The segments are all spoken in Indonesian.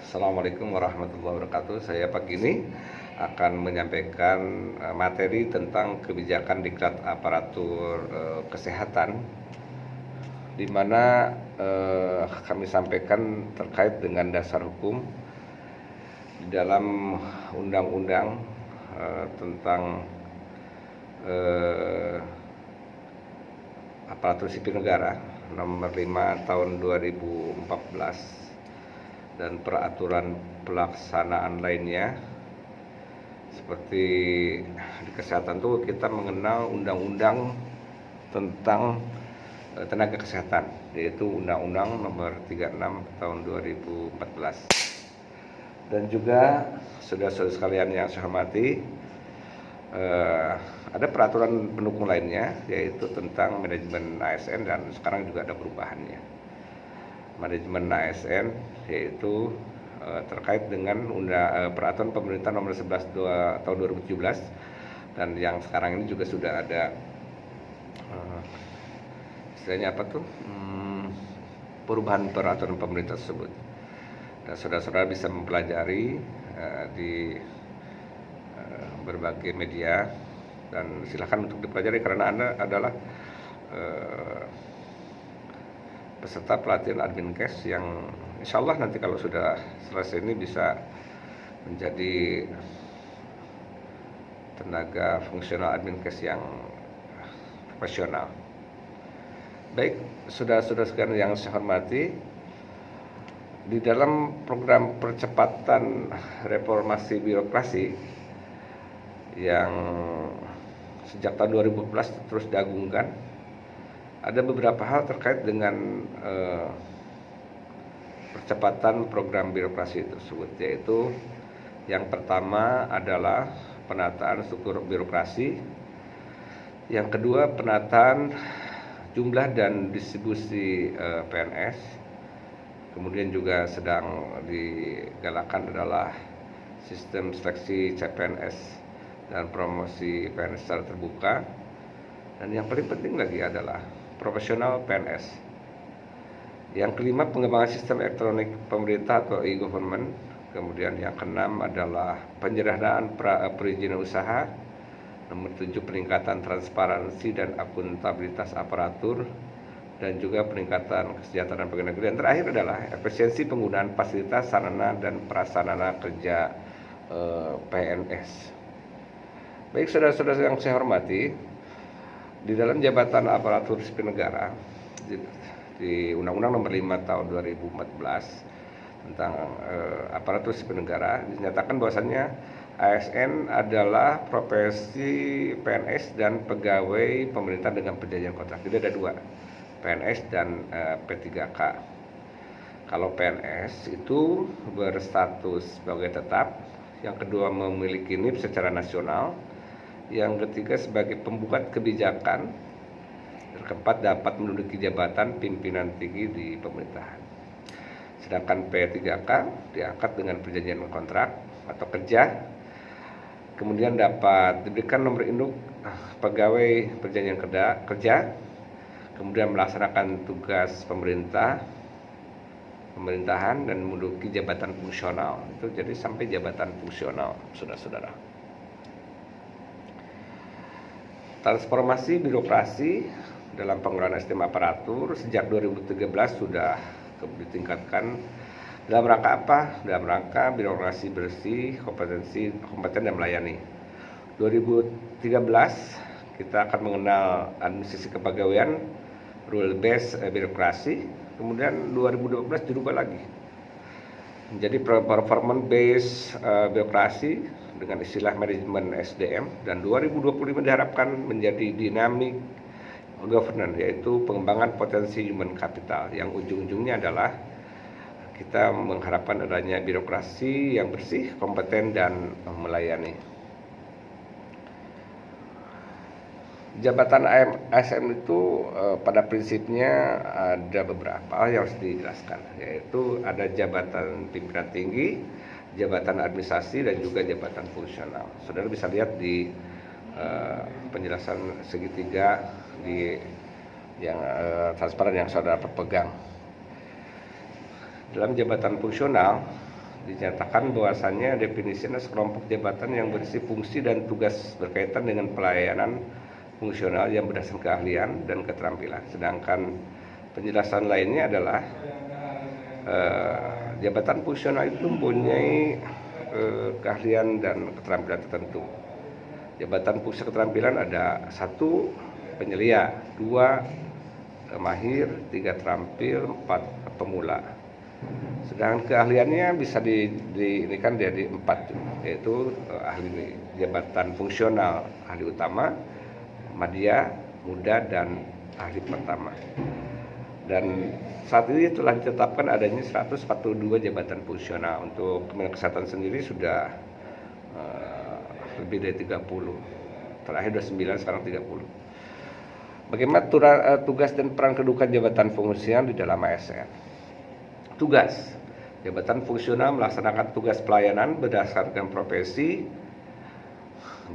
Assalamualaikum warahmatullahi wabarakatuh. Saya pagi ini akan menyampaikan materi tentang kebijakan diklat aparatur kesehatan, di mana kami sampaikan terkait dengan dasar hukum di dalam undang-undang tentang aparatur sipil negara nomor 5 tahun 2014 dan peraturan pelaksanaan lainnya. Seperti di kesehatan tuh kita mengenal undang-undang tentang tenaga kesehatan, yaitu Undang-Undang nomor 36 tahun 2014. Dan juga saudara-saudara sekalian yang saya hormati, ada peraturan pendukung lainnya, yaitu tentang manajemen ASN, dan sekarang juga ada perubahannya. Manajemen ASN yaitu terkait dengan peraturan pemerintah nomor 11 tahun 2017, dan yang sekarang ini juga sudah ada istilahnya apa tuh, perubahan peraturan pemerintah tersebut. Dan saudara-saudara bisa mempelajari di berbagai media, dan silakan untuk dipelajari karena Anda adalah peserta pelatihan Adminkes yang insya Allah nanti kalau sudah selesai ini bisa menjadi tenaga fungsional Adminkes yang profesional. Baik, saudara-saudara sekalian yang saya hormati, di dalam program percepatan reformasi birokrasi yang sejak tahun 2014 terus diagungkan, ada beberapa hal terkait dengan percepatan program birokrasi tersebut, yaitu yang pertama adalah penataan struktur birokrasi, yang kedua penataan jumlah dan distribusi PNS, kemudian juga sedang digalakkan adalah sistem seleksi CPNS dan promosi PNS secara terbuka, dan yang paling penting lagi adalah profesional PNS. Yang kelima, pengembangan sistem elektronik pemerintah atau e-government. Kemudian yang keenam adalah penyederhanaan perizinan usaha. Nomor 7, peningkatan transparansi dan akuntabilitas aparatur, dan juga peningkatan kesejahteraan pegawai negeri. Dan terakhir adalah efisiensi penggunaan fasilitas, sarana dan prasarana kerja PNS. Baik, saudara-saudara yang saya hormati, di dalam jabatan aparatur sipil negara di Undang-Undang nomor 5 tahun 2014 tentang aparatur sipil negara dinyatakan bahwasannya ASN adalah profesi PNS dan pegawai pemerintah dengan perjanjian kontrak. Jadi ada dua, PNS dan P3K. Kalau PNS itu berstatus sebagai tetap, yang kedua memiliki NIP secara nasional, yang ketiga sebagai pembuat kebijakan, dan keempat dapat menduduki jabatan pimpinan tinggi di pemerintahan. Sedangkan P3K diangkat dengan perjanjian kontrak atau kerja, kemudian dapat diberikan nomor induk pegawai perjanjian kerja, kemudian melaksanakan tugas pemerintahan dan menduduki jabatan fungsional. Itu jadi sampai jabatan fungsional, saudara-saudara. Transformasi birokrasi dalam pengelolaan SDM aparatur sejak 2013 sudah ditingkatkan. Dalam rangka apa? Dalam rangka birokrasi bersih, kompeten dan melayani. 2013 kita akan mengenal administrasi kepegawaian, rule based birokrasi. Kemudian 2012 dirubah lagi menjadi performance based birokrasi dengan istilah manajemen SDM, dan 2025 diharapkan menjadi dynamic governance, yaitu pengembangan potensi human capital, yang ujung-ujungnya adalah kita mengharapkan adanya birokrasi yang bersih, kompeten dan melayani. Jabatan ASN itu pada prinsipnya ada beberapa hal yang harus dijelaskan, yaitu ada jabatan pimpinan tinggi, jabatan administrasi, dan juga jabatan fungsional. Saudara bisa lihat di penjelasan segitiga di yang transparan yang saudara pegang. Dalam jabatan fungsional dinyatakan bahwasannya definisinya sekelompok jabatan yang berisi fungsi dan tugas berkaitan dengan pelayanan fungsional yang berdasarkan keahlian dan keterampilan. Sedangkan penjelasan lainnya adalah jabatan fungsional itu mempunyai keahlian dan keterampilan tertentu. Jabatan fungsi keterampilan ada 1 penyelia, 2 mahir, 3 terampil, 4 pemula. Sedangkan keahliannya bisa diinikan jadi 4, yaitu ahli jabatan fungsional, ahli utama, madya, muda, dan ahli pertama. Dan saat ini telah ditetapkan adanya 142 jabatan fungsional. Untuk Kementerian Kesehatan sendiri sudah lebih dari 30. Terakhir 29, sekarang 30. Bagaimana tugas dan peran kedudukan jabatan fungsional di dalam ASN? Tugas jabatan fungsional melaksanakan tugas pelayanan berdasarkan profesi,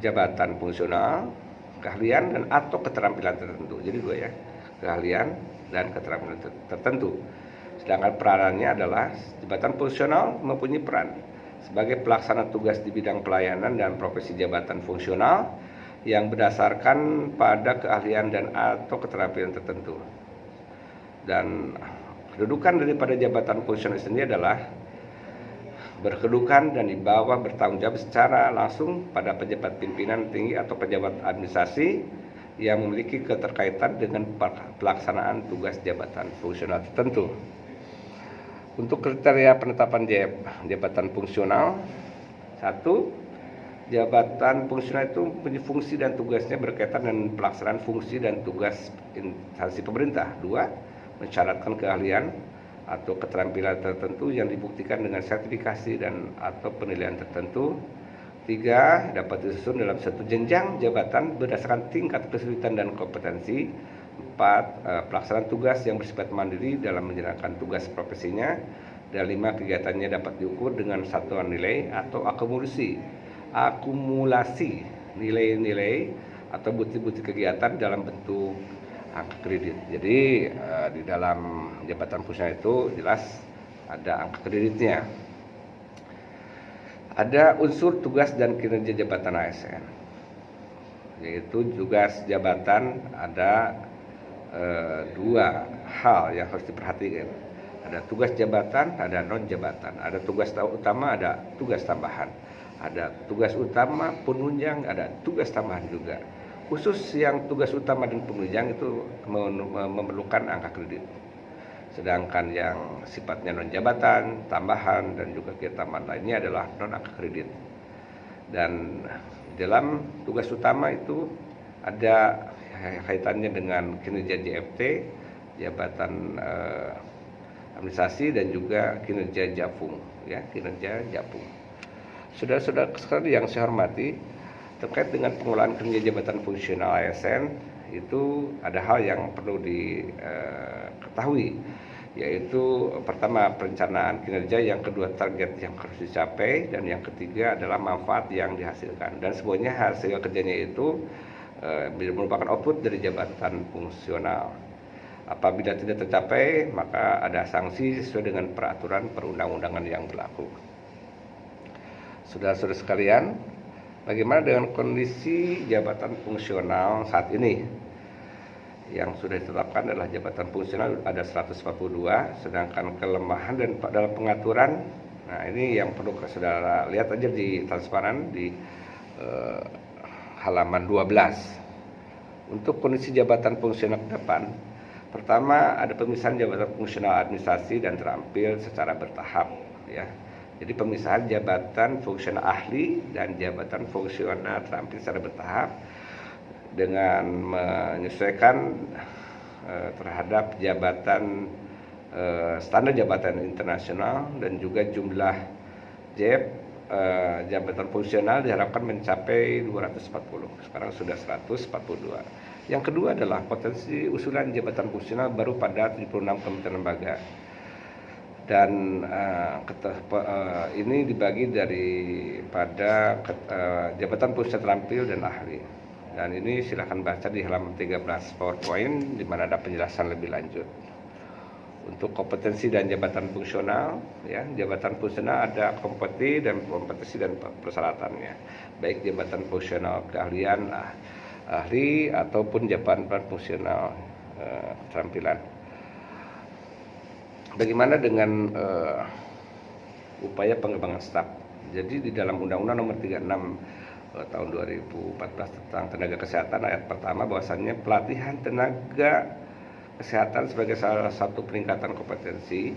jabatan fungsional, keahlian dan atau keterampilan tertentu. Jadi 2 ya, keahlian dan keterampilan tertentu. Sedangkan peranannya adalah jabatan fungsional mempunyai peran sebagai pelaksana tugas di bidang pelayanan dan profesi jabatan fungsional yang berdasarkan pada keahlian dan atau keterampilan tertentu. Dan kedudukan daripada jabatan fungsional sendiri adalah berkedudukan dan di bawah bertanggung jawab secara langsung pada pejabat pimpinan tinggi atau pejabat administrasi yang memiliki keterkaitan dengan pelaksanaan tugas jabatan fungsional tertentu. Untuk kriteria penetapan jabatan fungsional, 1, jabatan fungsional itu punya fungsi dan tugasnya berkaitan dengan pelaksanaan fungsi dan tugas instansi pemerintah. 2, mensyaratkan keahlian atau keterampilan tertentu yang dibuktikan dengan sertifikasi dan atau penilaian tertentu. 3, dapat disusun dalam satu jenjang jabatan berdasarkan tingkat kesulitan dan kompetensi. 4, pelaksanaan tugas yang bersifat mandiri dalam menjalankan tugas profesinya. Dan 5, kegiatannya dapat diukur dengan satuan nilai atau akumulasi nilai-nilai atau bukti-bukti kegiatan dalam bentuk angka kredit. Jadi di dalam jabatan fungsional itu jelas ada angka kreditnya. Ada unsur tugas dan kinerja jabatan ASN, yaitu tugas jabatan ada 2 hal yang harus diperhatikan. Ada tugas jabatan, ada non jabatan. Ada tugas utama, ada tugas tambahan. Ada tugas utama, penunjang, ada tugas tambahan juga. Khusus yang tugas utama dan penunjang itu memerlukan angka kredit. Sedangkan yang sifatnya non jabatan, tambahan dan juga ketambahan lainnya adalah non angka kredit. Dan dalam tugas utama itu ada kaitannya dengan kinerja JFT, jabatan administrasi, dan juga kinerja Japung, ya, kinerja Japung. Saudara-saudara sekalian yang saya hormati, terkait dengan pengelolaan kinerja jabatan fungsional ASN itu ada hal yang perlu diketahui, yaitu pertama perencanaan kinerja, yang kedua target yang harus dicapai, dan yang ketiga adalah manfaat yang dihasilkan. Dan semuanya hasil kerjanya itu merupakan output dari jabatan fungsional. Apabila tidak tercapai, maka ada sanksi sesuai dengan peraturan perundang-undangan yang berlaku. Saudara-saudara sekalian, bagaimana dengan kondisi jabatan fungsional saat ini? Yang sudah ditetapkan adalah jabatan fungsional ada 142, sedangkan kelemahan dan dalam pengaturan, nah ini yang perlu saudara lihat aja di transparan di halaman 12. Untuk kondisi jabatan fungsional ke depan, pertama ada pemisahan jabatan fungsional administrasi dan terampil secara bertahap, ya. Jadi pemisahan jabatan fungsional ahli dan jabatan fungsional terampil secara bertahap dengan menyesuaikan terhadap jabatan standar jabatan internasional, dan juga jumlah jabatan fungsional diharapkan mencapai 240. Sekarang sudah 142. Yang kedua adalah potensi usulan jabatan fungsional baru pada 76 kementerian lembaga. Dan ini dibagi daripada jabatan fungsional terampil dan ahli. Dan ini silahkan baca di halaman 13 PowerPoint di mana ada penjelasan lebih lanjut. Untuk kompetensi dan jabatan fungsional, ya, jabatan fungsional ada kompetensi dan persyaratannya, baik jabatan fungsional keahlian, ahli ataupun jabatan fungsional keterampilan. Bagaimana dengan upaya pengembangan staf? Jadi di dalam Undang-Undang Nomor 36 tahun 2014 tentang tenaga kesehatan ayat pertama bahwasannya pelatihan tenaga kesehatan sebagai salah satu peningkatan kompetensi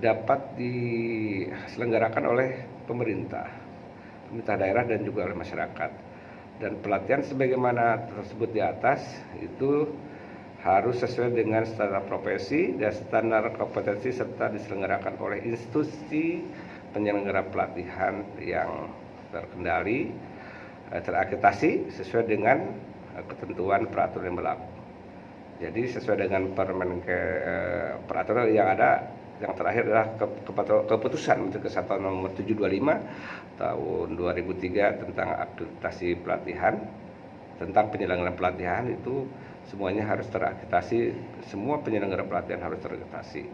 dapat diselenggarakan oleh pemerintah daerah dan juga oleh masyarakat. Dan pelatihan sebagaimana tersebut di atas itu harus sesuai dengan standar profesi dan standar kompetensi serta diselenggarakan oleh institusi penyelenggara pelatihan yang terkendali, terakreditasi sesuai dengan ketentuan peraturan yang berlaku. Jadi sesuai dengan peraturan yang ada, yang terakhir adalah keputusan Menteri Kesehatan nomor 725 tahun 2003 tentang akreditasi pelatihan, tentang penyelenggaraan pelatihan itu semuanya harus terakreditasi, semua penyelenggara pelatihan harus terakreditasi.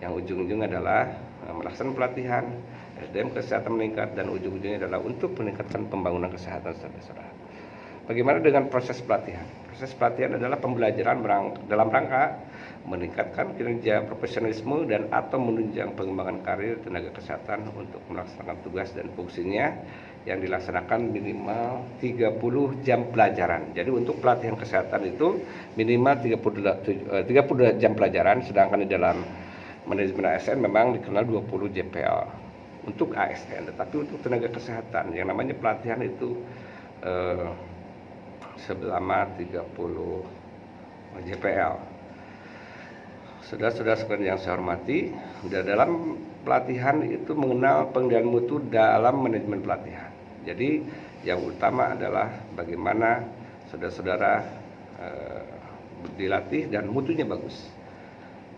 Yang ujung-ujungnya adalah melaksanakan pelatihan, SDM kesehatan meningkat, dan ujung-ujungnya adalah untuk meningkatkan pembangunan kesehatan secara nasional. Bagaimana dengan proses pelatihan? Proses pelatihan adalah pembelajaran dalam rangka meningkatkan kinerja profesionalisme dan atau menunjang pengembangan karir tenaga kesehatan untuk melaksanakan tugas dan fungsinya yang dilaksanakan minimal 30 jam pelajaran. Jadi untuk pelatihan kesehatan itu minimal 30 jam pelajaran, sedangkan di dalam manajemen ASN memang dikenal 20 JPL untuk ASN. Tetapi untuk tenaga kesehatan yang namanya pelatihan itu selama 30 JPL. Saudara-saudara sekalian yang saya hormati, dalam pelatihan itu mengenal pengendalian mutu dalam manajemen pelatihan. Jadi yang utama adalah bagaimana saudara-saudara dilatih dan mutunya bagus.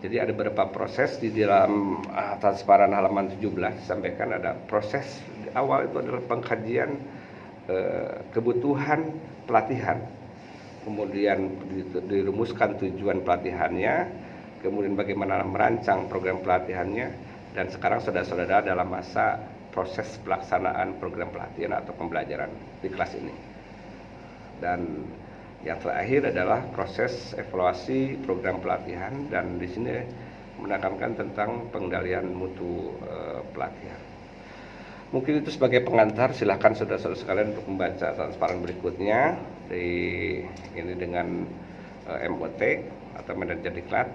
Jadi ada beberapa proses di dalam transparan halaman 17 disampaikan. Ada proses di awal itu adalah pengkajian kebutuhan pelatihan, kemudian dirumuskan tujuan pelatihannya, kemudian bagaimana merancang program pelatihannya, dan sekarang saudara-saudara dalam masa proses pelaksanaan program pelatihan atau pembelajaran di kelas ini. Dan yang terakhir adalah proses evaluasi program pelatihan, dan di sini menekankan tentang pengendalian mutu pelatihan. Mungkin itu sebagai pengantar, silahkan saudara-saudara sekalian untuk membaca transparan berikutnya ini dengan MOT atau manajer diklat.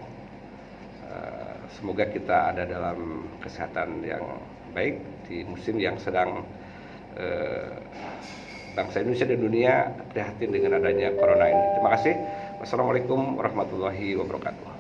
Semoga kita ada dalam kesehatan yang baik di musim yang sedang bangsa Indonesia dan dunia prihatin dengan adanya corona ini. Terima kasih. Wassalamualaikum warahmatullahi wabarakatuh.